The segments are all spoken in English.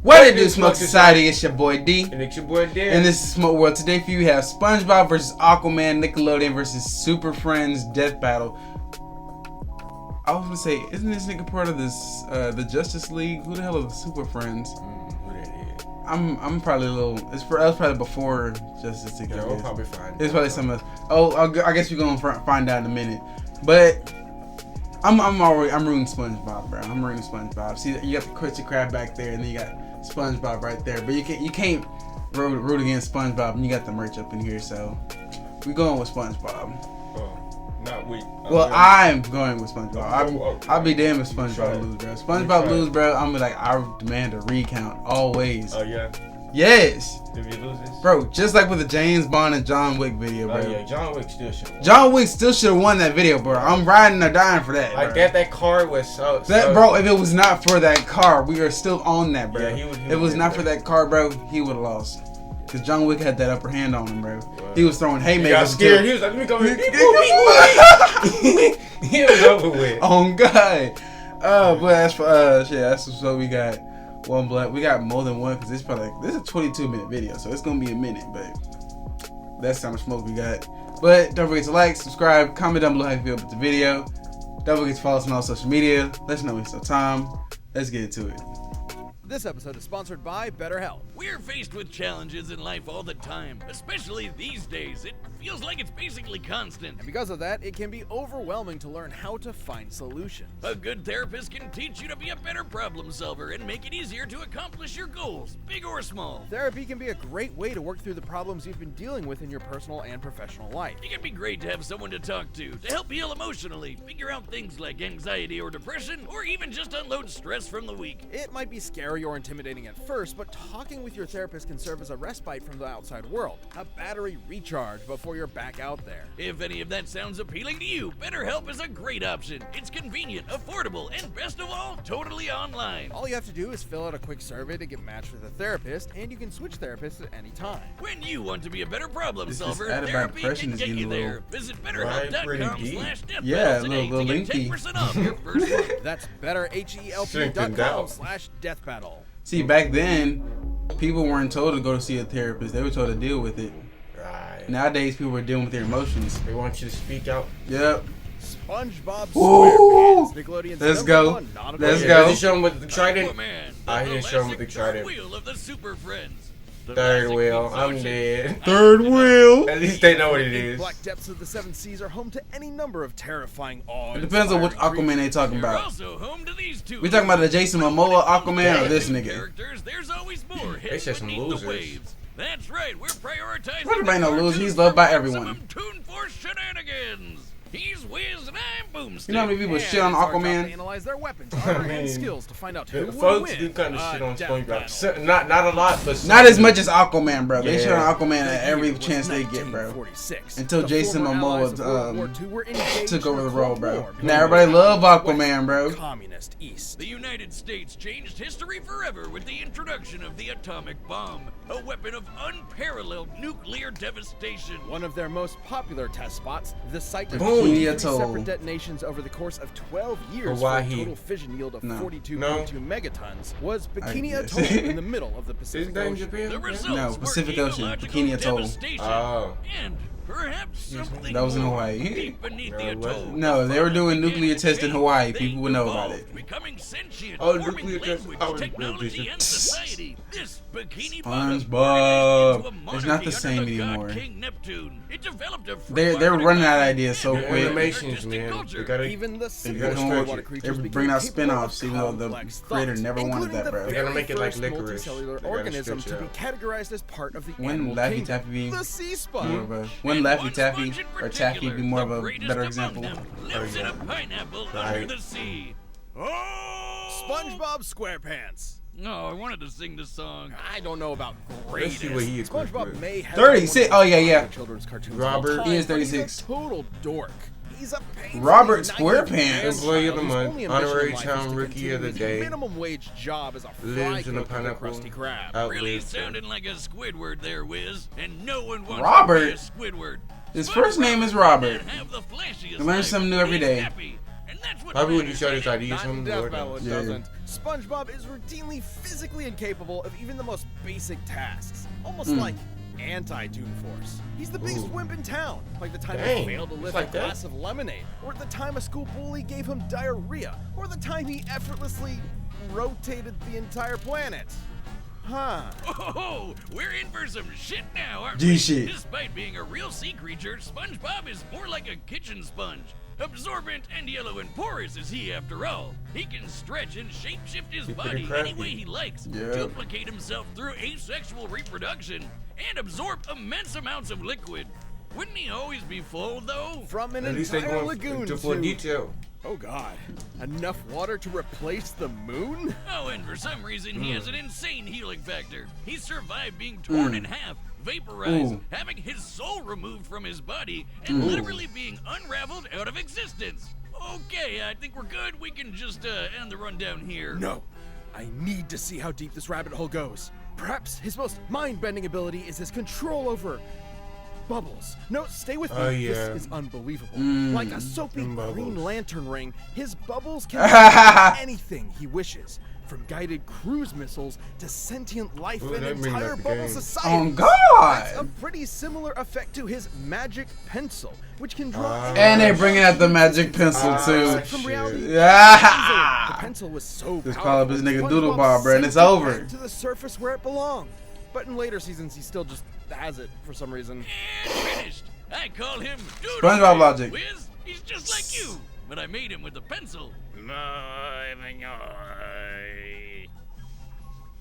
What it do, Smoke Society? It's your boy D. And it's your boy Dan. And this is Smoke World. Today for you, we have Spongebob versus Aquaman, Nickelodeon versus Super Friends Death Battle. I was gonna say, isn't this nigga part of this, the Justice League? Who the hell are the Super Friends? Who that is? I'm probably a little. That was probably before Justice League. Yeah, we'll probably find. It's probably some. I guess we're gonna find out in a minute. But I'm rooting SpongeBob, bro. I'm rooting SpongeBob. See, you got the Krusty Krab back there, and then you got SpongeBob right there. But you can't root against SpongeBob, and you got the merch up in here. So we're going with SpongeBob. Not we. Well, I'm going with SpongeBob. I'll be damned if SpongeBob lose, bro. SpongeBob lose, bro. I'm like, I demand a recount always. Oh yeah. Yes. If he loses, bro. Just like with the James Bond and John Wick video, bro. Oh yeah, John Wick still should win. John Wick still should have won that video, bro. I'm riding or dying for that. Like bro. that card was so. Bro. If it was not for that car, we are still on that, bro. Yeah, he if it was not for that car, bro, he would have lost. Cause John Wick had that upper hand on him, bro. Wow. He was throwing haymakers. He got scared. He was like, "Let me go here." He was over with. Oh God. But that's for that's what we got. One blood. We got more than one because this is a 22-minute video, so it's gonna be a minute. But that's how much smoke we got. But don't forget to like, subscribe, comment down below how you feel about the video. Don't forget to follow us on all social media. Let's not waste our time. Let's get into it. This episode is sponsored by BetterHelp. We're faced with challenges in life all the time, especially these days. It feels like it's basically constant. And because of that, it can be overwhelming to learn how to find solutions. A good therapist can teach you to be a better problem solver and make it easier to accomplish your goals, big or small. Therapy can be a great way to work through the problems you've been dealing with in your personal and professional life. It can be great to have someone to talk to help heal emotionally, figure out things like anxiety or depression, or even just unload stress from the week. It might be scary or intimidating at first, but talking with your therapist can serve as a respite from the outside world, a battery recharge before you're back out there. If any of that sounds appealing to you, BetterHelp is a great option. It's convenient, affordable, and best of all, totally online. All you have to do is fill out a quick survey to get matched with a therapist, and you can switch therapists at any time. When you want to be a better problem This solver, ad about therapy depression can is get getting you a little- there. Visit BetterHelp.com/deathbattle Yeah, today little to get linky. 10% off your first month. That's betterhelp.com/deathbattle. See, back then, people weren't told to go to see a therapist. They were told to deal with it. Right. Nowadays, people are dealing with their emotions. They want you to speak out. Yep. SpongeBob Ooh. SquarePants, Nickelodeon's Let's number go. one nautical Let's hit. go. Did he show him with the trident? Aquaman, I didn't show him with the classic trident. third wheel of the Super Friends. The Third classic wheel. meets I'm ocean. dead. Third wheel. At least they know what it The is. black depths of the seven seas are home to any number of terrifying awe. It depends on which Aquaman they talking You're about. also home to these two. We talking about the Jason Momoa Aquaman or this nigga? Characters, there's always more They said some beneath the losers. waves. That's right, we're prioritizing. Everybody know the loser. He's cartoons loved by for everyone. maximum tune for shenanigans. He's Wiz and I'm Boomstick. You know how many people And shit on it's our job to Aquaman? analyze their weapons, armor, mean, and skills to find out who will Folks win. do kind of shit on Death SpongeBob. Battle. Not a lot, but Not as much as Aquaman, bro. They Yeah. shit on Aquaman at The every year was chance they get, bro. 1946. Until The Jason former Momoa, allies of World War II were engaged took in over a the role, Cold bro. War Now between everybody the love West Aquaman, bro. and Communist East. The United States changed history forever with the introduction of the atomic bomb, a weapon of unparalleled nuclear devastation. One of their most popular test spots, the site of Boom. 23 Atoll. separate detonations over the course of 12 years Hawaii. for a total fission yield of No. 42.2 megatons, was Bikini guess. Atoll in the middle of the Pacific Is that in Ocean. Japan? The results No, were Pacific Ocean, ecological Bikini Atoll. devastation, Oh. and perhaps something That was in more Hawaii. deep beneath the No, it atoll. wasn't. No, they were doing nuclear Began to tests in change. Hawaii. They People would know about evolved, it. Becoming sentient, Oh, forming nuclear tests. language, I was technology, real and society. This bikini SpongeBob. bottom It's not the same anymore. King Neptune. It developed a They're running out of ideas so The quick. animations, man. They gotta. Even the They simplest come with- water They're creatures became bringing out capable spin-offs, of even though the complex creator thought, never wanted including that, the bro. They gotta very make it like first licorice. multicellular They gotta organism stretch to it be out. categorized as part of the Wouldn't animal Laffy kingdom. Taffy be? The sea More sponge. of a, wouldn't And Laffy one Taffy sponge in or Taffy be more of particular, a the greatest better among example? them, lives in yeah. a pineapple Right. under the sea. Oh! SpongeBob SquarePants. No, I wanted to sing this song. I don't know about Let's greatest. see what he is. SpongeBob may have 36. been one of the Oh, yeah, yeah. most children's cartoons Robert. of all time, He is but he's 36. a total dork. He's a pain. Robert SquarePants. Employee of the Whose month, only ambition honorary in life is town to rookie continue of the his day. Minimum wage job as a fry Lives in a cook for the pineapple. Krusty Krab. Really Outlived her. sounding like a Squidward there, Wiz. And no one wants Robert? to be a Squidward. His first name is Robert. Have the flashiest You learn life. something new every He's day. happy. And that's what Probably when you matters showed to his him. ID or Not in something. Death Lord Battle, it knows. Yeah. doesn't. SpongeBob is routinely physically incapable of even the most basic tasks, almost like anti-Toon Force. He's the biggest wimp in town, like the time he failed to lift like a glass of lemonade, or the time a school bully gave him diarrhea, or the time he effortlessly rotated the entire planet. Huh. Oh, we're in for some shit now, aren't G we? shit. Despite being a real sea creature, SpongeBob is more like a kitchen sponge. Absorbent and yellow and porous is he after all. He can stretch and shapeshift his body any way he likes, duplicate himself through asexual reproduction, and absorb immense amounts of liquid. Wouldn't he always be full, though? From an At least they entire go lagoon into full detail. Oh god, enough water to replace the moon? Oh, and for some reason he has an insane healing factor. He survived being torn in half, vaporized, having his soul removed from his body, and literally being unraveled out of existence. Okay, I think we're good. We can just end the rundown here. No, I need to see how deep this rabbit hole goes. Perhaps his most mind-bending ability is his control over bubbles. No, stay with me. Oh, yeah. This is unbelievable. Like a soapy Green Lantern ring, his bubbles can do anything he wishes. From guided cruise missiles to sentient life Ooh, and that brings entire up the bubble game. society. Oh God! That's a pretty similar effect to his magic pencil, which can draw And they bringing out the magic pencil too. from reality. The Yeah. pencil was so Just powerful. call up his nigga SpongeBob Doodlebob, bro, and it's sent it over. back to the surface where it belonged. But in later seasons, he still just has it for some reason. And finished. I call him Doodle. SpongeBob logic. Wiz, he's just like you, but I made him with a pencil.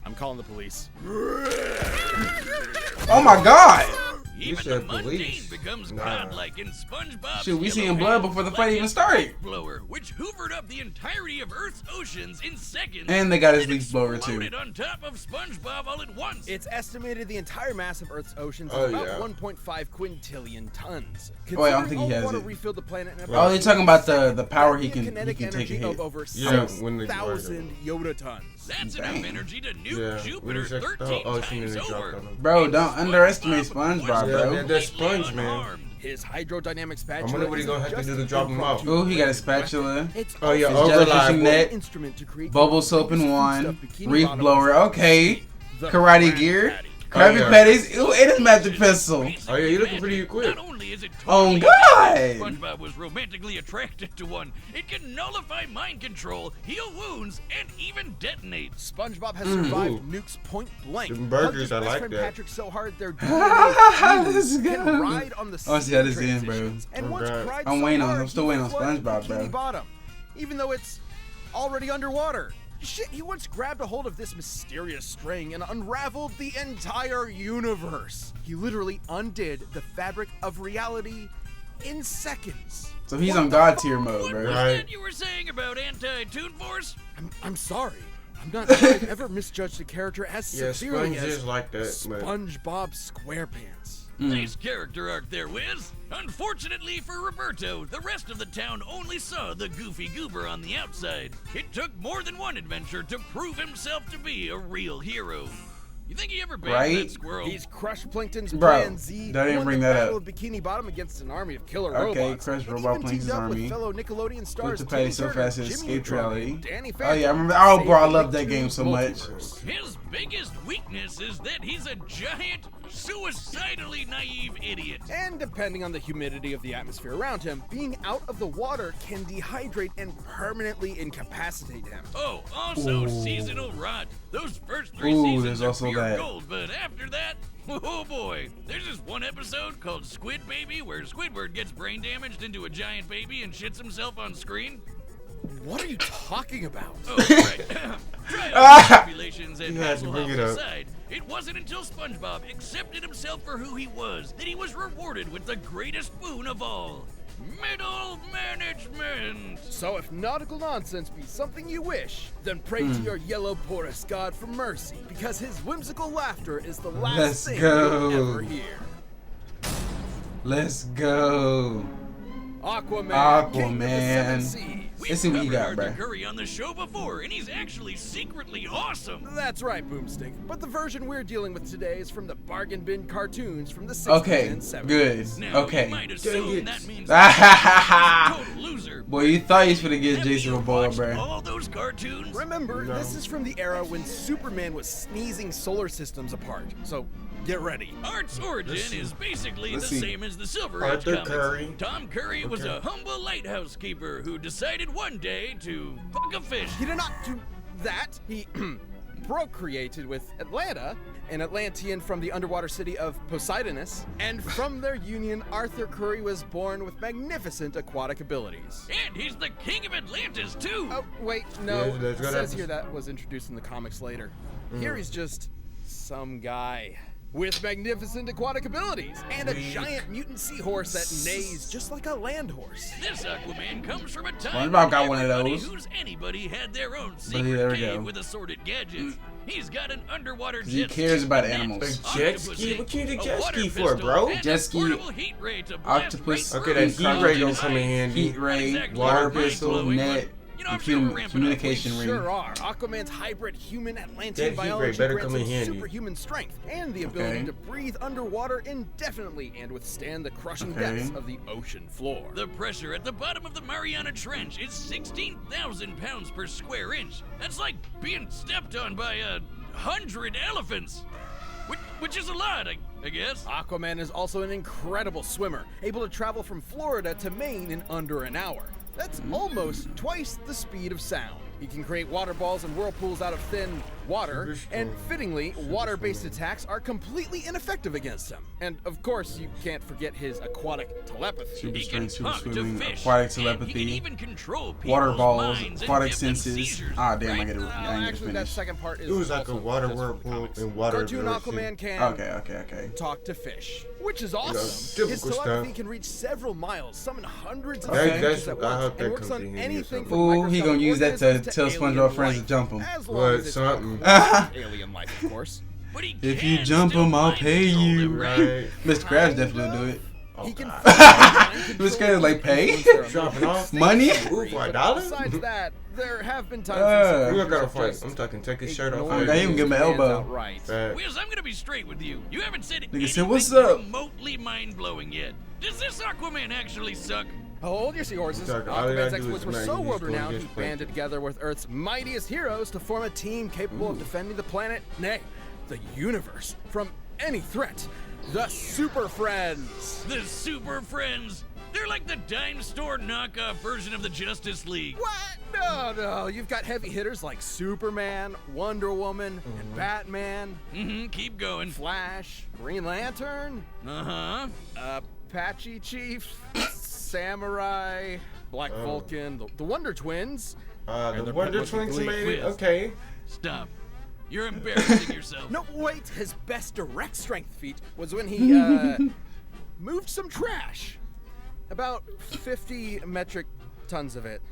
I'm calling the police. Oh my God! Even the said mundane police. becomes Nah. godlike in SpongeBob's Shit, we yellow seeing blood hand, before the like fight even his started. leaf blower, which hoovered up the entirety of Earth's oceans in seconds. And they got his and leaf blower too. exploded on top of SpongeBob all at once. It's estimated the entire mass of Earth's oceans Oh, is about yeah. 1.5 quintillion tons. Oh, wait, I don't Considering think all he the has water it. refilled the planet in Oh, you're talking about the power he a can kinetic take a energy hit. of over Yeah, when they 6,000 yotons. That's Dang. enough energy to nuke Yeah, Jupiter when 13 ocean and times it dropped over. on them. Bro, don't underestimate SpongeBob, Yeah, bro. man, that sponge, man. His hydrodynamic spatula. I wonder what he gonna have to do to drop him off. Oh, he got a spatula. It's Oh, yeah, His also jellyfishing overlap. net, instrument to create bubble soap and wand, foodstuff bikini reef bottom blower. of Okay, the karate Krabby gear, Patty. Krabby yeah. Patties. Ooh, and his magic pencil. Oh, yeah, you looking pretty equipped. Not only is it Oh, totally God. SpongeBob was romantically attracted to one. It can nullify mind control, heal wounds, and even detonate. SpongeBob has survived nukes point blank. Them burgers, Hugged his I best like friend that. Patrick so hard their DNA Let's fused, go. can ride on the I wanna see how this sea ends, bro. transitions, And Oh, once God. cried I'm so waiting on- hard, I'm still he waiting on flooded SpongeBob, bro. Bikini Bottom, even though it's already underwater. Shit, he once grabbed a hold of this mysterious string and unraveled the entire universe. He literally undid the fabric of reality in seconds. So he's on God tier mode, What bro. was Right. that you were saying about anti-Toon Force? I'm sorry. I'm not sure I've ever misjudged a character as Yeah, severely Sponge as is like that, man. SpongeBob SquarePants. Nice character arc there, Wiz. Unfortunately for Roberto, the rest of the town only saw the goofy goober on the outside. It took more than one adventure to prove himself to be a real hero. You think he ever banned Right? that squirrel? He's Crush Plankton's Bro, Plan Z. don't even won bring the that Battle up. of Bikini Bottom against an army of killer Okay, robots. Crush and Robot even Plankton's teamed up army. with fellow Nickelodeon stars Flipped the patty Timmy so Turner, fast it Jimmy escaped Neutron, reality. Danny Oh yeah, I Phantom, remember. Oh bro, I saved love the that game so much. multiverse. His biggest weakness is that he's a giant, suicidally naive idiot. And depending on the humidity of the atmosphere around him, being out of the water can dehydrate and permanently incapacitate him. Oh, also Ooh. seasonal rot. Those first 3 Ooh, seasons there's are also pure that. gold, but after that, oh boy. There's this one episode called Squid Baby where Squidward gets brain damaged into a giant baby and shits himself on screen. What are you talking about? Oh, right. Trials, tribulations, and You had to bring Hasselhoff it up. aside, it wasn't until SpongeBob accepted himself for who he was that he was rewarded with the greatest boon of all. Middle management! So if nautical nonsense be something you wish, then pray to your yellow porous god for mercy, because his whimsical laughter is the last Let's thing go. you'll ever hear. Let's go. Aquaman, King of the Seven Aquaman. Seas. Let's see what you got, Arthur bro. Curry on the show before, and he's actually secretly awesome. That's right, Boomstick. But the version we're dealing with today is from the bargain bin cartoons from the 60s Okay, and 70s. good. Now, Okay. you might assume that means Ah, he's a total loser. boy, you thought you was gonna get Have Jason you Momoa, watched bro. all those cartoons? Remember, No. this is from the era when Superman was sneezing solar systems apart. So get ready. Art's origin is basically Let's the see. same as the Silver Arthur Age comics. Curry. Tom Curry was a humble lighthouse keeper who decided one day to fuck a fish. He did not do that. He procreated with Atlanta, an Atlantean from the underwater city of Poseidonus, and from their union, Arthur Curry was born with magnificent aquatic abilities. And he's the king of Atlantis, too. Oh, wait, no. Yeah, that's It good. says here that was introduced in the comics later. Here he's just some guy with magnificent aquatic abilities and a giant mutant seahorse that neighs just like a land horse. This Aquaman comes from a time SpongeBob when got one of everybody those. who's anybody had their own there secret we cave go. with assorted gadgets. He's got an underwater jet He cares ski, about an animals. A jet octopus ski? ink, What you need a a jet water ski for, pistol, bro? and Jet a ski, portable heat ray to blast octopus, right Okay, through that heat ray don't come in handy. Heat ray, Exactly water what pistol, mind-blowing, net, but, you know, I'm sure we're ramping up. communication ring. Sure are. Aquaman's hybrid human Atlantean That heat ray biology better grants come him in handy. superhuman strength and the ability Okay. to breathe underwater indefinitely and withstand the crushing Okay. depths of the ocean floor. The pressure at the bottom of the Mariana Trench is 16,000 pounds per square inch. That's like being stepped on by 100 elephants. Which is a lot, I guess. Aquaman is also an incredible swimmer, able to travel from Florida to Maine in under an hour. That's almost twice the speed of sound. He can create water balls and whirlpools out of thin water, and fittingly, water-based attacks are completely ineffective against him. And of course, you can't forget his aquatic telepathy. Super He can strength, super talk to swimming, fish, aquatic and he can telepathy, even control water people's balls, minds and aquatic give them senses. seizures. Ah, damn, I Right? get it. I ain't Actually, get that finished. second part is It was like also a water just from the whirlpool comics. and water Cartoon direction. Aquaman can Okay. talk to fish, which is awesome. typical His telepathy stuff. can reach several miles, summon hundreds of Okay. creatures That's- at I once, hope that and works comes on in handy or anything something. from Ooh, he microscopic gonna use that to organisms tell alien SpongeBob friends to life, jump him. as long What, as it's something? alien life, of course. But he If can you jump still him, I'll mind pay control you. them, right? Right. Mr. Krabs definitely do it. He can God. mind control This guy is like, pay? influence their Dropping emotions. off? Money? Ooh, for a But dollar? besides that, there have been times Uh, We when gotta some fight. just I'm talking take his shirt off. ignore now he can give him an his commands elbow. outright. Wiz, I'm gonna be straight with you. You haven't said Nigga anything said, "What's up?" remotely mind-blowing yet. Does this Aquaman actually suck? Hold your seahorses. Exactly. All they Aquaman's gotta do exploits is were smack so you, world just go renowned, he against Frank. banded together with Earth's mightiest heroes to form a team capable of defending the planet, nay, the universe, from any threat. The Super Friends. The Super Friends. They're like the dime store knockoff version of the Justice League. What? No. You've got heavy hitters like Superman, Wonder Woman, and Batman, Keep going. Flash, Green Lantern, Uh-huh. Apache Chief, Samurai, Black Vulcan, the Wonder Twins. The Wonder Twins Wiz. made it? Okay. Stop. You're embarrassing yourself. No, wait. His best direct strength feat was when he moved some trash. About 50 metric tons of it.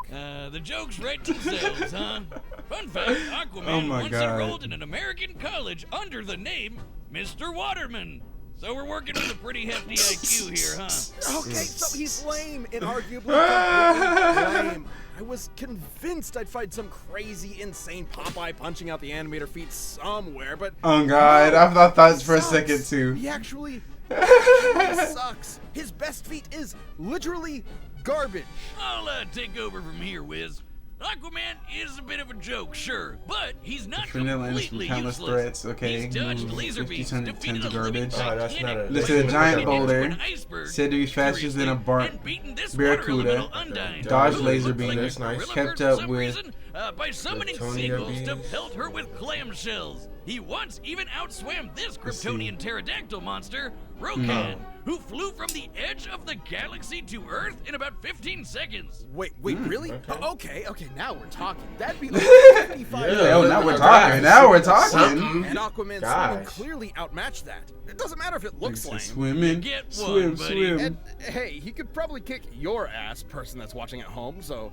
The jokes write themselves, huh? Fun fact, Aquaman Oh my once God. enrolled in an American college under the name Mr. Waterman. So we're working with a pretty hefty IQ here, huh? Okay, so he's lame, inarguably completely lame. I was convinced I'd find some crazy, insane Popeye punching out the animator feat somewhere, but Oh God, I thought for a sucks. second too. He actually sucks. His best feat is literally garbage. I'll take over from here, Wiz. Aquaman is a bit of a joke, sure, but he's not Defending Atlantis from completely countless useless. threats, okay. He's dodged laser 50 beams, tons defeated of a living garbage. Oh, that's not a- Titanic, Lifted a turned giant into boulder, an iceberg, said to be faster than seriously, a bark and beaten this barracuda, water elemental Undyne, dodged who laser looked like beams, a That's nice. gorilla kept for up some with reason, by summoning Kryptonian seagulls to beams. pelt her with clamshells. He once even outswam this Kryptonian pterodactyl monster, Rokan, who flew from the edge of the galaxy to Earth in about 15 seconds. Wait, really? okay. Okay, now we're talking. That'd be like 55 Yeah. Oh, now we're Guys, talking. Now we're talking. something. And Aquaman's Gosh. swimming clearly outmatched that. It doesn't matter if it looks lame. Swimming, Get swim, one, buddy. swim. And hey, he could probably kick your ass, person that's watching at home, so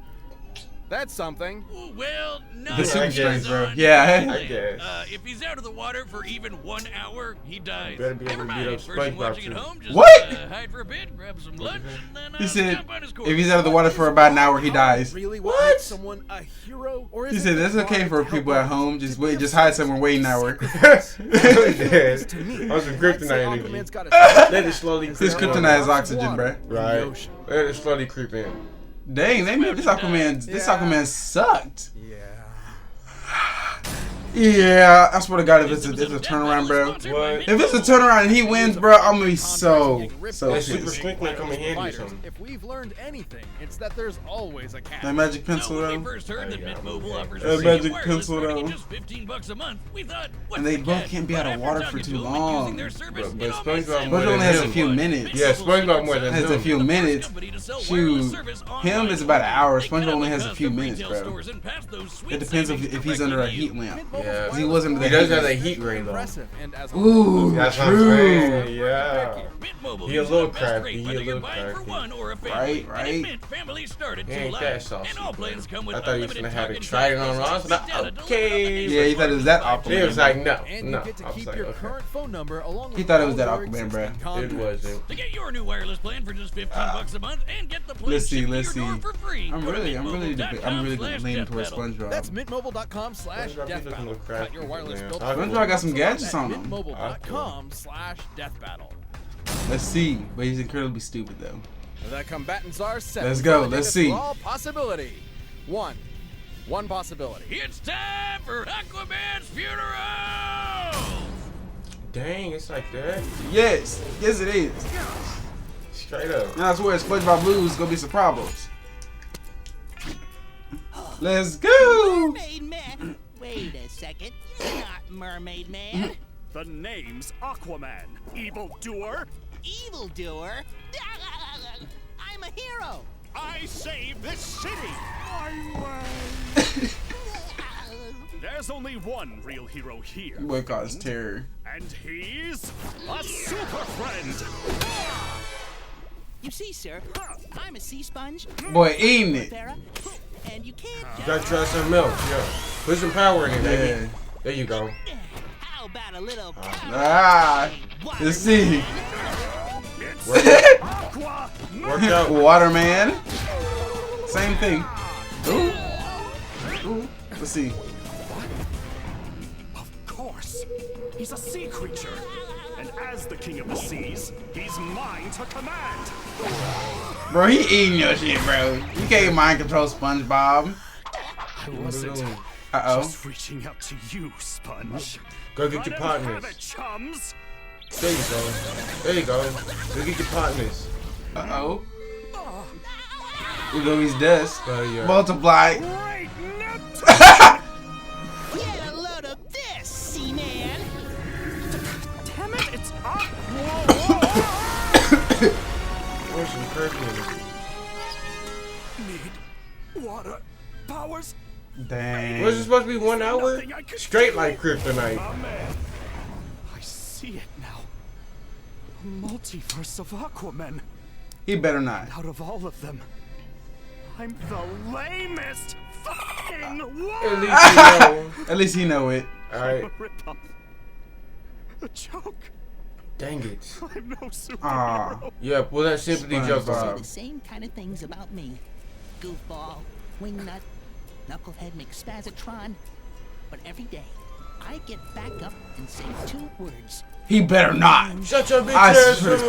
That's something. Well, no. The super strength, bro. I Yeah. guess. If he's out of the water for even 1 hour, he dies. Better be able Never to beat mind. up Person SpongeBob, watching at too. home, just What? hide for a bit, grab some lunch, and then He said, jump on his course. if he's out of the water for about an hour, he dies. Really What? make someone a hero? Or is He it said the that's okay drive for to people help at others? home. Just To wait, be just of hide service somewhere, wait an hour. Dead. To me, I was in I'd say kryptonite Aquaman's energy. got a Let it slowly His creep in. kryptonite is oxygen, bro. in the Right. ocean. Let it slowly creep in. Dang, they made this Aquaman. This Yeah. Aquaman sucked. Yeah. Yeah, I swear to God, if it's a turnaround, bro. What? If it's a turnaround and he wins, bro, I'm gonna be so That super pissed. strength might come in handy or something. If we've learned anything, it's that there's always a catch. That magic pencil So when we though. first heard that Yeah, Mint Mobile okay. offers That free magic wireless pencil starting at though. just $15 a month, we thought, what's And they the both catch? can't be out of But water after for talking too to them and long. using their service, But it all SpongeBob makes sense. more But it only has a than few him. minutes. Yeah, SpongeBob more than Has a him. few minutes. Shoot, him is about an hour. SpongeBob only has a few minutes, bro. It depends if he's under a heat lamp. Yeah. He wasn't. He does have that heat ray though. Impressive, and as a Ooh, That's what I'm true. saying. Yeah. He a little crafty. He a little crafty. Right, right. He ain't that saucy. And all plans come with I thought he was unlimited gonna have talk it and tried on text Ross. messages, Okay. Yeah, he thought it was that He was Aquaman. like, no, and no. you get to I was keep like, your okay. current phone number along with He thought it was all that your Aquaman, existing It contacts. wasn't. To get your new wireless plan for just $15 a month and get the plan Let's see, shipped let's to your see. door for free. I'm Go to really mintmobile.com/deathbattle. leaning towards SpongeBob. That's mintmobile.com/deathbattle. look Got your crafty, wireless man. built SpongeBob got some gadgets at on him. mintmobile.com/deathbattle. Let's see, but he's incredibly stupid though. The combatants are set. Let's go, Take let's us see. through all possibility. One possibility. It's time for Aquaman's funeral! Dang, it's like that. Yes, yes it is. Straight up. Now I swear, if SpongeBob lose, gonna be some problems. Let's go. Mermaid Man! Wait a second, you're not Mermaid Man. The name's Aquaman, evildoer. Evildoer? I'm a hero! I saved this city. There's only one real hero here, Boy caused terror. and he's a super friend. You see, sir, I'm a sea sponge, Boy eating it. Farrah, and you can't You just... gotta try some milk. Yeah. Put some power in it, Yeah. baby. There you go. How about a little... Ah, let's see. Work, Aqua! work out. Waterman. Same thing. Ooh. Ooh. Let's see. Of course, he's a sea creature. And as the king of the seas, he's mine to command. Bro, he eating your shit, bro. You can't mind control SpongeBob. I wasn't Uh-oh. just reaching out to you, Sponge. Go get your Let him partners. have it, chums. There you go. There you go. Go get your partners. Uh-oh. Here go his dust. Yeah. Multiply. Great Neptune! Get a load of this, Seaman! Damn it, it's Aqua! Where's some perfume? Need water powers. Dang. Was it supposed to be 1 hour? Nothing I could Straight do. like kryptonite. Amen. I see it now. A multiverse of Aquaman. He better not. Out of all of them, I'm the lamest fucking At one. least you know. At least he know it. Alright. A rip-off. A joke. Dang it. I'm no superhero. Aw. Yeah, pull that sympathy joke SpongeBob. on. The same kind of things about me. Goofball, wingnut, knucklehead McSpazatron. But every day, I get back up and say 2 words. He better not. Shut your bitch I ass swear- up.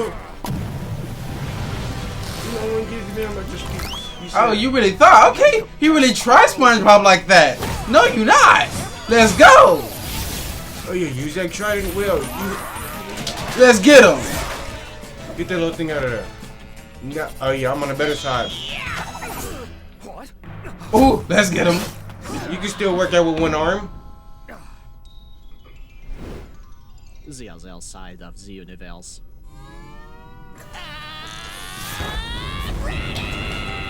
You don't want to give them like just you said, Oh, you really thought? Okay. He really tried SpongeBob like that. No, you not. Let's go. Oh yeah, use that trident wheel. Let's get him. Get that little thing out of there. Yeah. Oh yeah, I'm on the better side. What? Ooh, let's get him. You can still work out with one arm. The other side of the universe.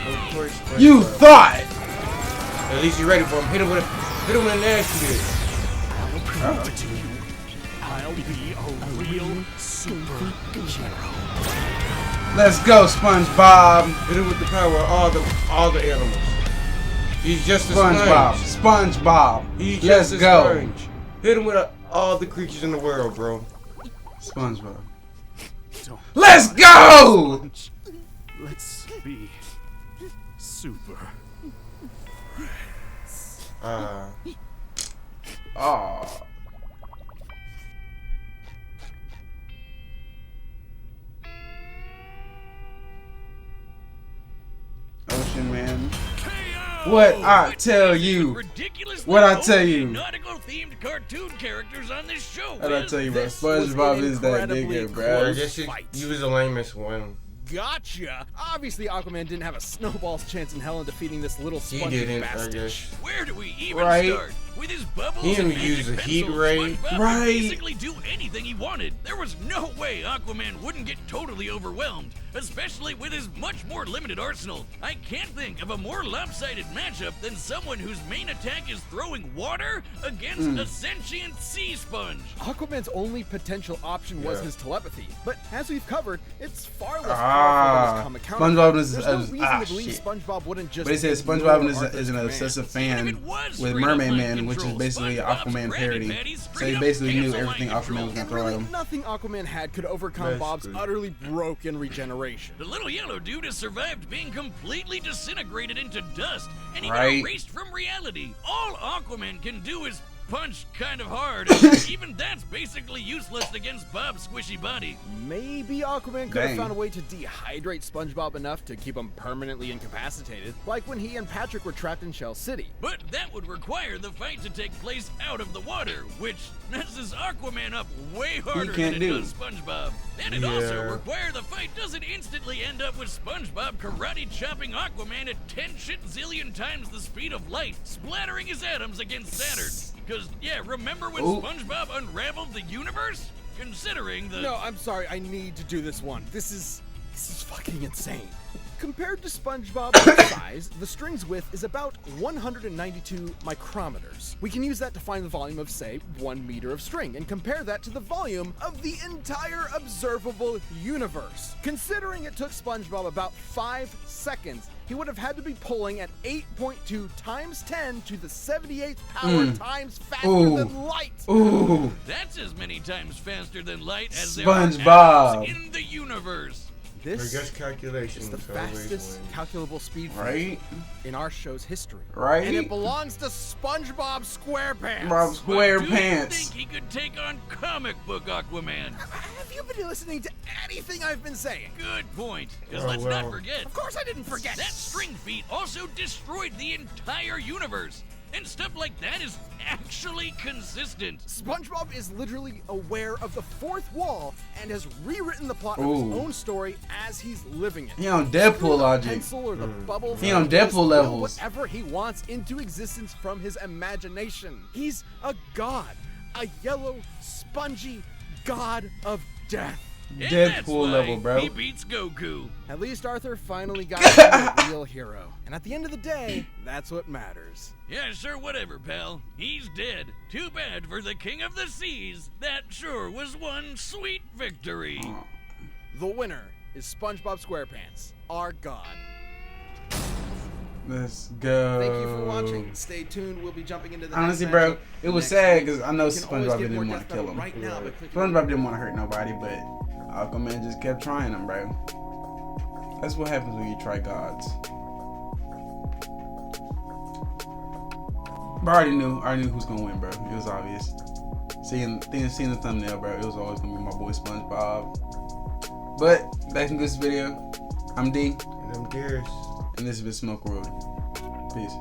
Of course. You thought. At least you're ready for him. Hit him with a nasty bit. I'll prove it to you. I'll be a real superhero. Let's go, SpongeBob. Hit him with the power of all the animals. He's just a SpongeBob. sponge. SpongeBob. He's Let's just a go. sponge. Hit him with all the creatures in the world, bro. SpongeBob. Let's go! Let's be super. Oh. Ocean Man. What I tell you. What I tell you. Nautical-themed cartoon characters on this show. What I tell you, bro. SpongeBob is that nigga, bro. I guess you was the lamest one. Gotcha! Obviously, Aquaman didn't have a snowball's chance in hell in defeating this little He spongy didn't, I bastard. guess. Where do we even Right. start? With his bubbles He didn't and use magic a heat pencils, ray. SpongeBob Right. could basically do anything he wanted. There was no way Aquaman wouldn't get totally overwhelmed, especially with his much more limited arsenal. I can't think of a more lopsided matchup than someone whose main attack is throwing water against a sentient sea sponge. Aquaman's only potential option was Yeah. his telepathy, but as we've covered, it's far less Ah. powerful than his comic counterpart. SpongeBob is There's no reason to believe shit. SpongeBob wouldn't just. But he said ignore SpongeBob is Arthur's an commands. obsessive Even if fan it was with straight Mermaid up Man, mind which is control, basically SpongeBob's Aquaman Krabby parody. Patty So straight he up basically knew cancel everything mind Aquaman control. was gonna And throw at really, him. nothing Aquaman had could overcome Bob's Basically. utterly broken regeneration. The little yellow dude has survived being completely disintegrated into dust and even Right. erased from reality. All Aquaman can do is punch kind of hard, and even that's basically useless against Bob's squishy body. Maybe Aquaman could have Dang. found a way to dehydrate SpongeBob enough to keep him permanently incapacitated, like when he and Patrick were trapped in Shell City. But that would require the fight to take place out of the water, which messes Aquaman up way harder can't than it do. does SpongeBob. And it also require the fight doesn't instantly end up with SpongeBob karate chopping Aquaman at 10 shit zillion times the speed of light, splattering his atoms against Saturn. Cause yeah, remember when Ooh. SpongeBob unraveled the universe? Considering the No, I'm sorry, I need to do this one. This is fucking insane. Compared to SpongeBob's size, the string's width is about 192 micrometers. We can use that to find the volume of, say, 1 meter of string, and compare that to the volume of the entire observable universe. Considering it took SpongeBob about 5 seconds, he would have had to be pulling at 8.2 times 10 to the 78th power times faster Ooh. than light. Ooh. that's as many times faster than light as SpongeBob. there are atoms in the universe. I This guess calculations is the always fastest win. calculable speed Right? in our show's history. Right? And it belongs to SpongeBob SquarePants. Bob But Square do you Pants. think he could take on comic book Aquaman? Have you been listening to anything I've been saying? Good point. Because Oh, let's not well. forget, Of course I didn't forget. that string feat also destroyed the entire universe. And stuff like that is actually consistent. SpongeBob is literally aware of the fourth wall and has rewritten the plot of Ooh. his own story as he's living it. He on Screw Deadpool the logic. pencil or the bubbles. He on He just Deadpool will levels. Whatever he wants into existence from his imagination. He's a god, a yellow, spongy god of death. And that's Deadpool why level, bro. He beats Goku. At least Arthur finally got to be a real hero. And at the end of the day, that's what matters. Yeah, sure, whatever, pal. He's dead. Too bad for the King of the Seas. That sure was one sweet victory. The winner is SpongeBob SquarePants, our god. Let's go. Thank you for watching. Stay tuned. We'll be jumping into the Honestly, next bro, matchup it was next sad week. because I know You can always SpongeBob get didn't more want to Death kill Battle him. right now by clicking SpongeBob didn't want to hurt nobody, but Aquaman just kept trying him, bro. That's what happens when you try gods. But I already knew who's gonna win, bro. It was obvious. Seeing the thumbnail, bro, it was always gonna be my boy SpongeBob. But that concludes this video. I'm D, And them gears. and this has been Smoke World. Peace.